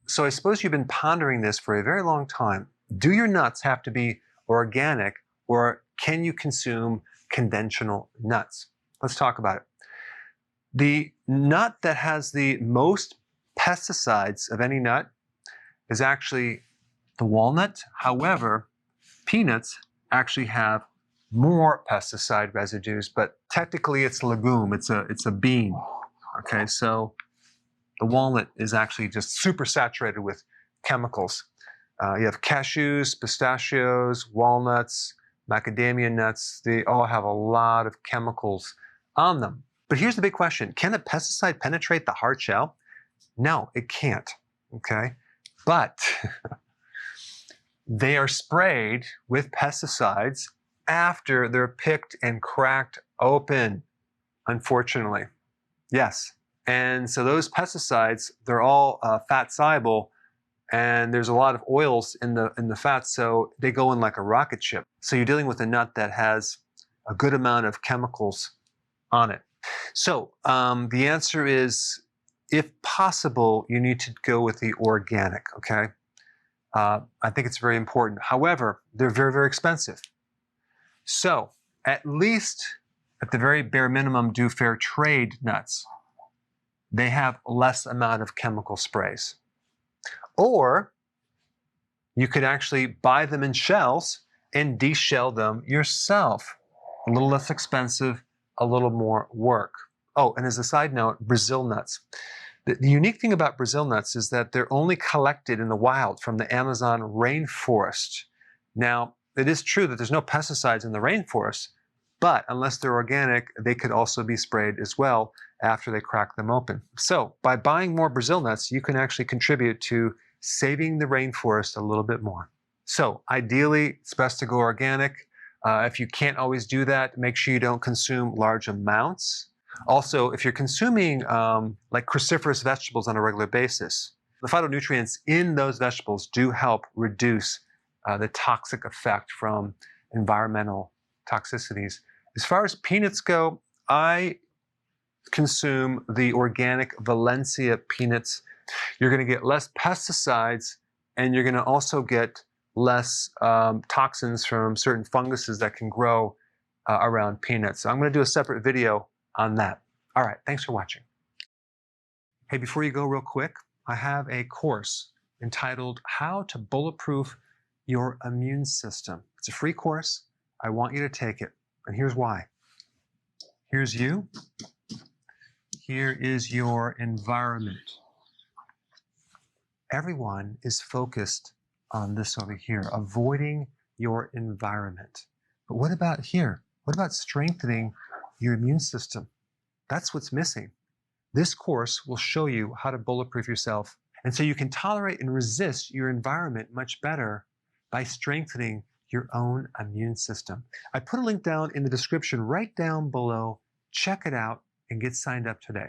So I suppose you've been pondering this for a very long time. Do your nuts have to be organic, or can you consume conventional nuts? Let's talk about it. The nut that has the most pesticides of any nut is actually the walnut. However, peanuts actually have more pesticide residues, but technically it's a legume, it's a bean. Okay, so the walnut is actually just super saturated with chemicals. You have cashews, pistachios, walnuts, macadamia nuts. They all have a lot of chemicals on them. But here's the big question. Can a pesticide penetrate the hard shell? No, it can't, okay? But they are sprayed with pesticides after they're picked and cracked open, unfortunately. Yes. And so those pesticides, they're all fat soluble, and there's a lot of oils in the fat, so they go in like a rocket ship. So you're dealing with a nut that has a good amount of chemicals on it. So the answer is, if possible, you need to go with the organic, okay? I think it's very important. However, they're very, very expensive. So at least, at the very bare minimum, do fair trade nuts. They have less amount of chemical sprays. Or you could actually buy them in shells and deshell them yourself. A little less expensive, a little more work. Oh, and as a side note, Brazil nuts. The unique thing about Brazil nuts is that they're only collected in the wild from the Amazon rainforest. Now, it is true that there's no pesticides in the rainforest, but unless they're organic, they could also be sprayed as well after they crack them open. So by buying more Brazil nuts, you can actually contribute to saving the rainforest a little bit more. So ideally, it's best to go organic. If you can't always do that, make sure you don't consume large amounts. Also, if you're consuming like cruciferous vegetables on a regular basis, the phytonutrients in those vegetables do help reduce the toxic effect from environmental toxicities. As far as peanuts go, I consume the organic Valencia peanuts. You're going to get less pesticides, and you're going to also get less toxins from certain funguses that can grow around peanuts. So I'm going to do a separate video on that. All right, thanks for watching. Hey, before you go real quick, I have a course entitled How to Bulletproof Your Immune System. It's a free course. I want you to take it, and here's why. Here's you. Here is your environment. Everyone is focused on this over here, avoiding your environment. But what about here? What about strengthening your immune system? That's what's missing. This course will show you how to bulletproof yourself, and so you can tolerate and resist your environment much better by strengthening your own immune system. I put a link down in the description right down below. Check it out and get signed up today.